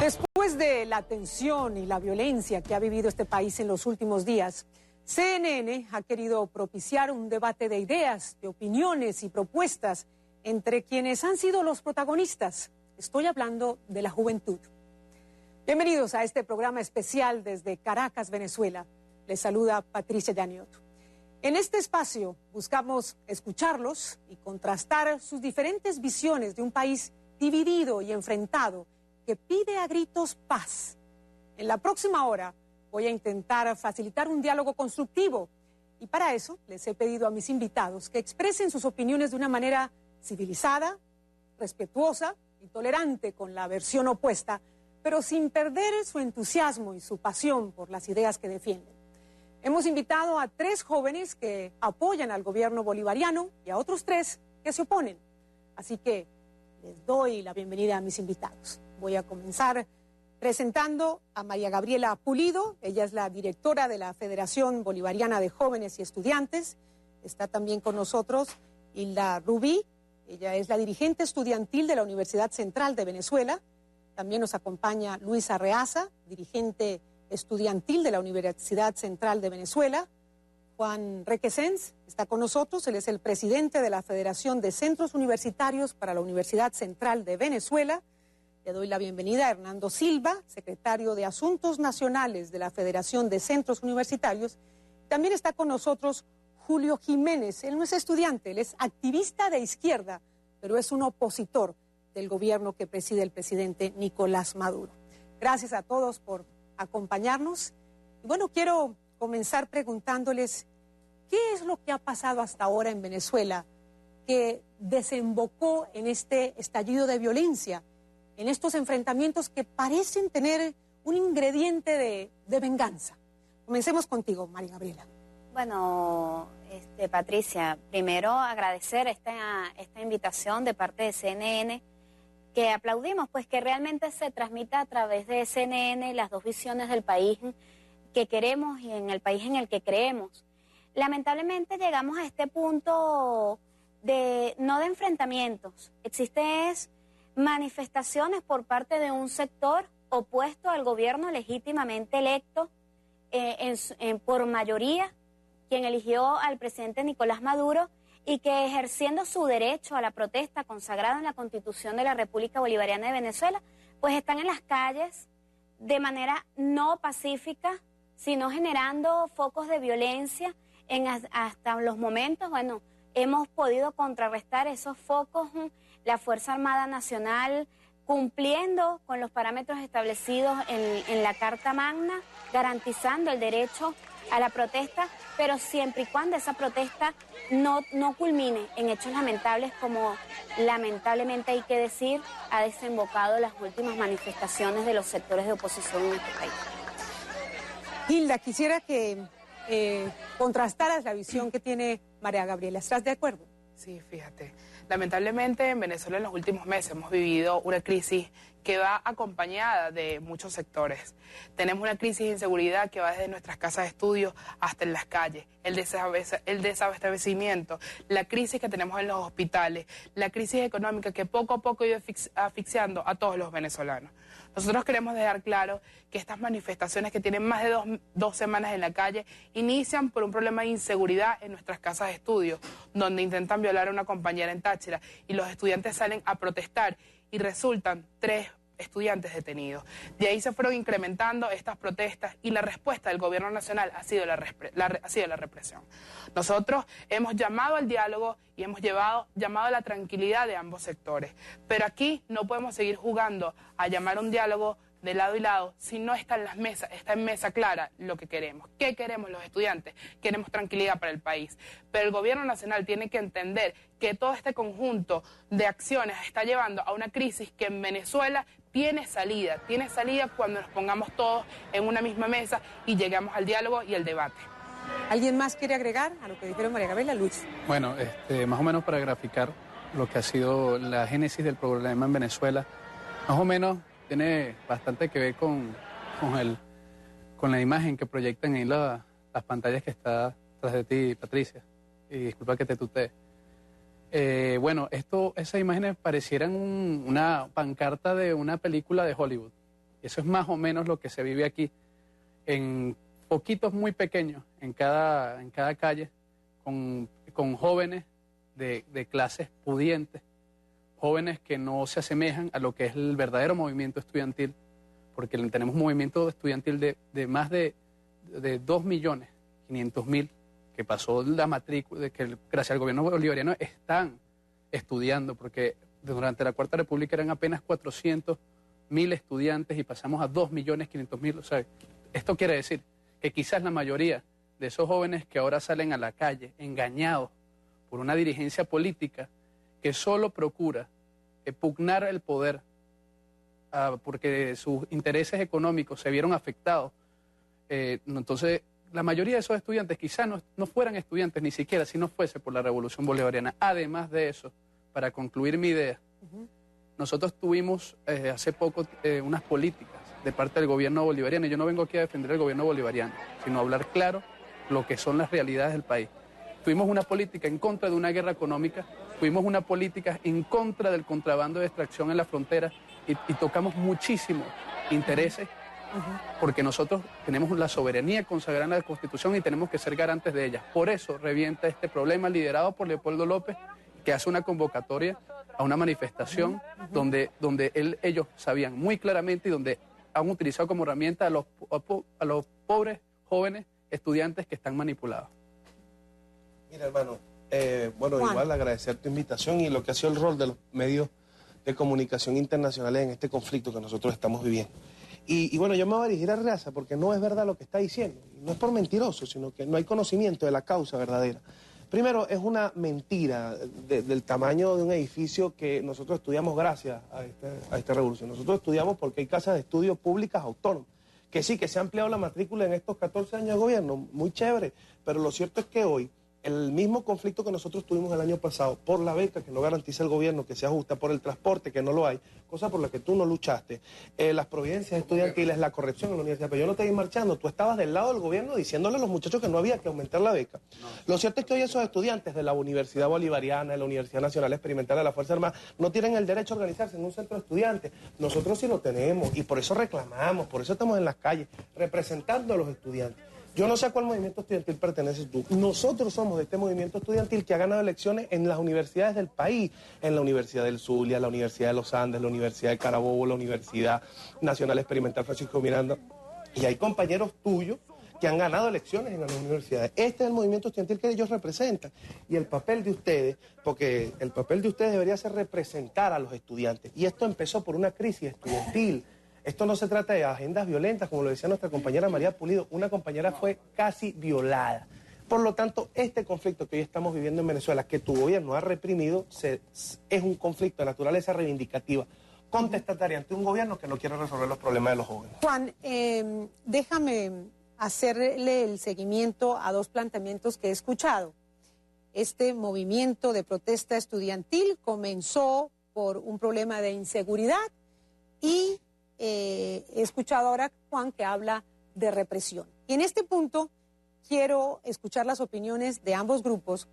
Después de la tensión y la violencia que ha vivido este país en los últimos días, CNN ha querido propiciar un debate de ideas, de opiniones y propuestas entre quienes han sido los protagonistas. Estoy hablando de la juventud. Bienvenidos a este programa especial desde Caracas, Venezuela. Les saluda Patricia Yaniot. En este espacio buscamos escucharlos y contrastar sus diferentes visiones de un país dividido y enfrentado que pide a gritos paz. En la próxima hora voy a intentar facilitar un diálogo constructivo y para eso les he pedido a mis invitados que expresen sus opiniones de una manera civilizada, respetuosa y tolerante con la versión opuesta, pero sin perder su entusiasmo y su pasión por las ideas que defienden. Hemos invitado a 3 jóvenes que apoyan al gobierno bolivariano y a otros 3 que se oponen. Así que les doy la bienvenida a mis invitados. Voy a comenzar presentando a María Gabriela Pulido. Ella es la directora de la Federación Bolivariana de Jóvenes y Estudiantes. Está también con nosotros Hilda Rubí. Ella es la dirigente estudiantil de la Universidad Central de Venezuela. También nos acompaña Luis Arreaza, dirigente estudiantil de la Universidad Central de Venezuela. Juan Requesens está con nosotros. Él es el presidente de la Federación de Centros Universitarios para la Universidad Central de Venezuela. Le doy la bienvenida a Hernando Silva, secretario de Asuntos Nacionales de la Federación de Centros Universitarios. También está con nosotros Julio Jiménez. Él no es estudiante, él es activista de izquierda, pero es un opositor del gobierno que preside el presidente Nicolás Maduro. Gracias a todos por acompañarnos. Y bueno, quiero comenzar preguntándoles qué es lo que ha pasado hasta ahora en Venezuela que desembocó en este estallido de violencia, en estos enfrentamientos que parecen tener un ingrediente de venganza. Comencemos contigo, María Gabriela. Bueno, Patricia, primero agradecer esta invitación de parte de CNN, que aplaudimos, pues que realmente se transmita a través de CNN las dos visiones del país que queremos y en el país en el que creemos. Lamentablemente llegamos a este punto no de enfrentamientos, existen manifestaciones por parte de un sector opuesto al gobierno legítimamente electo por mayoría, quien eligió al presidente Nicolás Maduro y que ejerciendo su derecho a la protesta consagrado en la Constitución de la República Bolivariana de Venezuela, pues están en las calles de manera no pacífica, sino generando focos de violencia. Hasta los momentos, bueno, hemos podido contrarrestar esos focos, la Fuerza Armada Nacional cumpliendo con los parámetros establecidos en la Carta Magna, garantizando el derecho a la protesta, pero siempre y cuando esa protesta no culmine en hechos lamentables, como lamentablemente hay que decir, ha desembocado las últimas manifestaciones de los sectores de oposición en este país. Hilda, quisiera que contrastaras la visión que tiene María Gabriela. ¿Estás de acuerdo? Sí, fíjate. Lamentablemente en Venezuela en los últimos meses hemos vivido una crisis que va acompañada de muchos sectores. Tenemos una crisis de inseguridad que va desde nuestras casas de estudio hasta en las calles, el desabastecimiento, la crisis que tenemos en los hospitales, la crisis económica que poco a poco ha ido asfixiando a todos los venezolanos. Nosotros queremos dejar claro que estas manifestaciones que tienen más de dos semanas en la calle inician por un problema de inseguridad en nuestras casas de estudio, donde intentan violar a una compañera en Táchira y los estudiantes salen a protestar y resultan 3 estudiantes detenidos. De ahí se fueron incrementando estas protestas y la respuesta del gobierno nacional ha sido la represión. Nosotros hemos llamado al diálogo y hemos llamado a la tranquilidad de ambos sectores, pero aquí no podemos seguir jugando a llamar a un diálogo de lado y lado si no está en las mesas, está en mesa clara lo que queremos. ¿Qué queremos los estudiantes? Queremos tranquilidad para el país, pero el gobierno nacional tiene que entender que todo este conjunto de acciones está llevando a una crisis que en Venezuela tiene salida cuando nos pongamos todos en una misma mesa y lleguemos al diálogo y al debate. ¿Alguien más quiere agregar a lo que dijeron María Gabriela? Luis. Bueno, más o menos para graficar lo que ha sido la génesis del problema en Venezuela, más o menos tiene bastante que ver con la imagen que proyectan ahí las pantallas que está tras de ti, Patricia. Y disculpa que te tutee. Bueno, esas imágenes parecieran una pancarta de una película de Hollywood. Eso es más o menos lo que se vive aquí, en poquitos muy pequeños, en cada calle, con jóvenes de clases pudientes, jóvenes que no se asemejan a lo que es el verdadero movimiento estudiantil, porque tenemos un movimiento estudiantil de más de 2.500.000 que pasó la matrícula, de que gracias al gobierno bolivariano están estudiando, porque durante la Cuarta República eran apenas 400.000 estudiantes y pasamos a 2.500.000. O sea, esto quiere decir que quizás la mayoría de esos jóvenes que ahora salen a la calle engañados por una dirigencia política que solo procura pugnar el poder porque sus intereses económicos se vieron afectados. Entonces, la mayoría de esos estudiantes quizás no fueran estudiantes ni siquiera si no fuese por la Revolución Bolivariana. Además de eso, para concluir mi idea, nosotros tuvimos hace poco unas políticas de parte del gobierno bolivariano, y yo no vengo aquí a defender el gobierno bolivariano, sino a hablar claro lo que son las realidades del país. Tuvimos una política en contra de una guerra económica, tuvimos una política en contra del contrabando de extracción en la frontera y tocamos muchísimos intereses porque nosotros tenemos la soberanía consagrada en la Constitución y tenemos que ser garantes de ella. Por eso revienta este problema liderado por Leopoldo López, que hace una convocatoria a una manifestación donde ellos sabían muy claramente y donde han utilizado como herramienta a los pobres jóvenes estudiantes que están manipulados. Mira, hermano, bueno, Juan, igual agradecer tu invitación y lo que ha sido el rol de los medios de comunicación internacionales en este conflicto que nosotros estamos viviendo. Y bueno, yo me voy a dirigir a Reaza porque no es verdad lo que está diciendo. Y no es por mentiroso, sino que no hay conocimiento de la causa verdadera. Primero, es una mentira del tamaño de un edificio que nosotros estudiamos gracias a esta revolución. Nosotros estudiamos porque hay casas de estudio públicas autónomas. Que sí, que se ha ampliado la matrícula en estos 14 años de gobierno, muy chévere, pero lo cierto es que hoy el mismo conflicto que nosotros tuvimos el año pasado por la beca que no garantiza el gobierno, que se ajusta, por el transporte que no lo hay, cosa por la que tú no luchaste, las providencias estudiantiles, la corrección en la universidad, pero yo no te vi marchando, tú estabas del lado del gobierno diciéndole a los muchachos que no había que aumentar la beca. Lo cierto es que hoy esos estudiantes de la Universidad Bolivariana, de la Universidad Nacional Experimental de la Fuerza Armada, no tienen el derecho a organizarse en un centro de estudiantes. Nosotros sí lo tenemos y por eso reclamamos, por eso estamos en las calles, representando a los estudiantes. Yo no sé a cuál movimiento estudiantil perteneces tú. Nosotros somos de este movimiento estudiantil que ha ganado elecciones en las universidades del país, en la Universidad del Zulia, la Universidad de los Andes, la Universidad de Carabobo, la Universidad Nacional Experimental Francisco Miranda. Y hay compañeros tuyos que han ganado elecciones en las universidades. Este es el movimiento estudiantil que ellos representan. Y el papel de ustedes, porque el papel de ustedes debería ser representar a los estudiantes. Y esto empezó por una crisis estudiantil. Esto no se trata de agendas violentas, como lo decía nuestra compañera María Pulido. Una compañera fue casi violada. Por lo tanto, este conflicto que hoy estamos viviendo en Venezuela, que tu gobierno ha reprimido, es un conflicto de naturaleza reivindicativa, contestataria ante un gobierno que no quiere resolver los problemas de los jóvenes. Juan, déjame hacerle el seguimiento a dos planteamientos que he escuchado. Este movimiento de protesta estudiantil comenzó por un problema de inseguridad y he escuchado ahora, Juan, que habla de represión. Y en este punto quiero escuchar las opiniones de ambos grupos,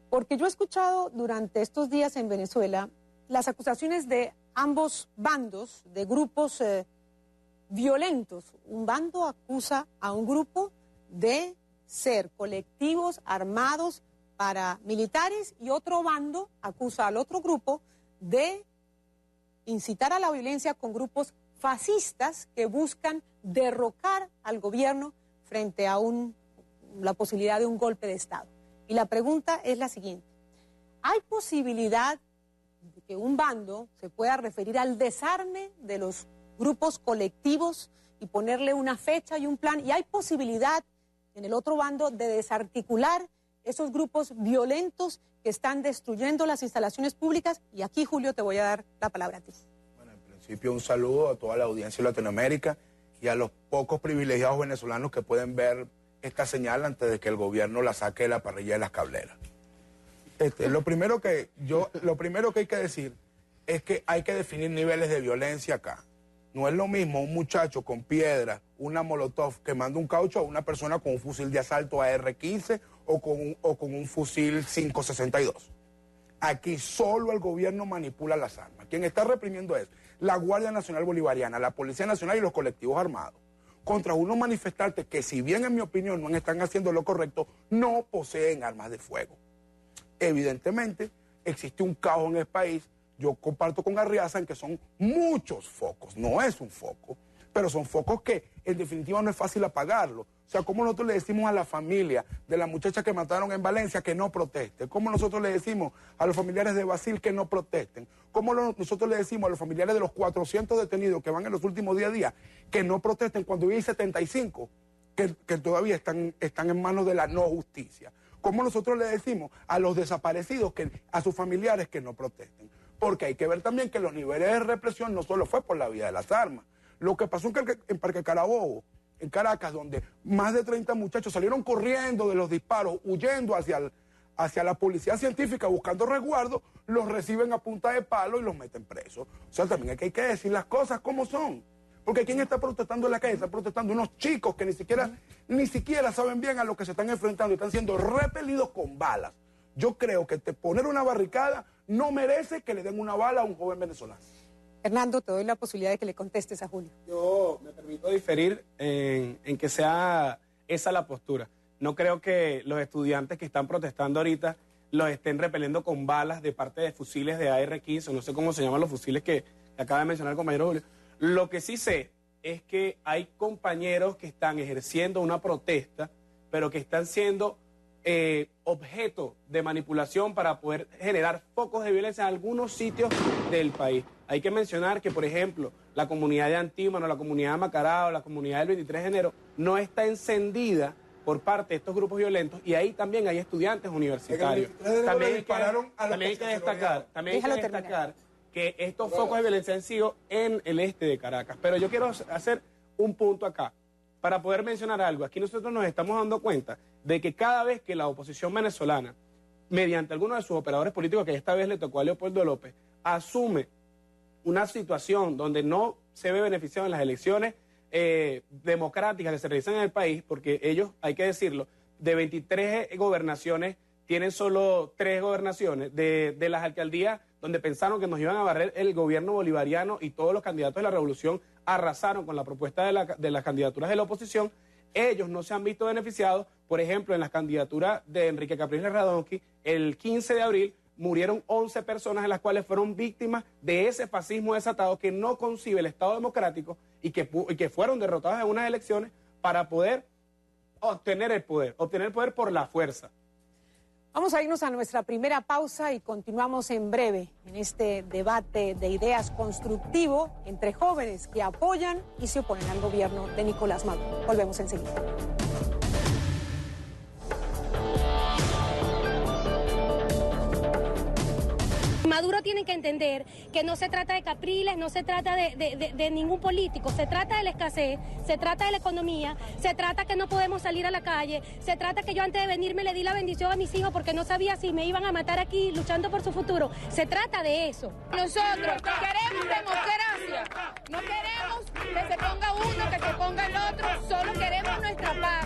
porque yo he escuchado durante estos días en Venezuela las acusaciones de ambos bandos, de grupos violentos. Un bando acusa a un grupo de ser colectivos armados paramilitares y otro bando acusa al otro grupo de incitar a la violencia con grupos fascistas que buscan derrocar al gobierno frente a la posibilidad de un golpe de Estado. Y la pregunta es la siguiente: ¿hay posibilidad de que un bando se pueda referir al desarme de los grupos colectivos y ponerle una fecha y un plan? ¿Y hay posibilidad en el otro bando de desarticular esos grupos violentos que están destruyendo las instalaciones públicas? Y aquí, Julio, te voy a dar la palabra a ti. En principio, un saludo a toda la audiencia de Latinoamérica y a los pocos privilegiados venezolanos que pueden ver esta señal antes de que el gobierno la saque de la parrilla de las cableras. Lo primero que hay que decir es que hay que definir niveles de violencia acá. No es lo mismo un muchacho con piedra, una molotov quemando un caucho a una persona con un fusil de asalto AR-15 o con un fusil 5.62. Aquí solo el gobierno manipula las armas. Quien está reprimiendo es la Guardia Nacional Bolivariana, la Policía Nacional y los colectivos armados, contra unos manifestantes que, si bien en mi opinión no están haciendo lo correcto, no poseen armas de fuego. Evidentemente, existe un caos en el país. Yo comparto con Arriaza en que son muchos focos, no es un foco, pero son focos que en definitiva no es fácil apagarlo. O sea, ¿cómo nosotros le decimos a la familia de la muchacha que mataron en Valencia que no proteste? ¿Cómo nosotros le decimos a los familiares de Basil que no protesten? ¿Cómo nosotros le decimos a los familiares de los 400 detenidos que van en los últimos 10 días que no protesten cuando hay 75 que todavía están en manos de la no justicia? ¿Cómo nosotros le decimos a los desaparecidos, a sus familiares que no protesten? Porque hay que ver también que los niveles de represión no solo fue por la vía de las armas. Lo que pasó en Parque Carabobo, en Caracas, donde más de 30 muchachos salieron corriendo de los disparos, huyendo hacia la policía científica buscando resguardo, los reciben a punta de palo y los meten presos. O sea, también hay que decir las cosas como son. Porque ¿quién está protestando en la calle? Están protestando unos chicos que ni siquiera saben bien a lo que se están enfrentando y están siendo repelidos con balas. Yo creo que poner una barricada no merece que le den una bala a un joven venezolano. Hernando, te doy la posibilidad de que le contestes a Julio. Yo me permito diferir en que sea esa la postura. No creo que los estudiantes que están protestando ahorita los estén repeliendo con balas de parte de fusiles de AR-15, o no sé cómo se llaman los fusiles que acaba de mencionar el compañero Julio. Lo que sí sé es que hay compañeros que están ejerciendo una protesta, pero que están siendo objeto de manipulación para poder generar focos de violencia en algunos sitios del país. Hay que mencionar que, por ejemplo, la comunidad de Antímano, la comunidad de Macarao, la comunidad del 23 de enero, no está encendida por parte de estos grupos violentos, y ahí también hay estudiantes universitarios. También hay que destacar que estos focos de violencia han sido en el este de Caracas. Pero yo quiero hacer un punto acá, para poder mencionar algo. Aquí nosotros nos estamos dando cuenta de que cada vez que la oposición venezolana, mediante alguno de sus operadores políticos, que esta vez le tocó a Leopoldo López, asume una situación donde no se ve beneficiado en las elecciones democráticas que se realizan en el país, porque ellos, hay que decirlo, de 23 gobernaciones, tienen solo 3 gobernaciones, de las alcaldías donde pensaron que nos iban a barrer el gobierno bolivariano y todos los candidatos de la revolución arrasaron con la propuesta de las candidaturas de la oposición. Ellos no se han visto beneficiados. Por ejemplo, en las candidaturas de Enrique Capriles Radonsky, el 15 de abril murieron 11 personas, en las cuales fueron víctimas de ese fascismo desatado que no concibe el Estado democrático y que fueron derrotados en unas elecciones para poder obtener el poder por la fuerza. Vamos a irnos a nuestra primera pausa y continuamos en breve en este debate de ideas constructivo entre jóvenes que apoyan y se oponen al gobierno de Nicolás Maduro. Volvemos enseguida. Maduro tiene que entender que no se trata de Capriles, no se trata de ningún político, se trata de la escasez, se trata de la economía, se trata que no podemos salir a la calle, se trata que yo antes de venirme le di la bendición a mis hijos porque no sabía si me iban a matar aquí luchando por su futuro. Se trata de eso. Nosotros queremos democracia, no queremos que se ponga uno, que se ponga el otro, solo queremos nuestra paz.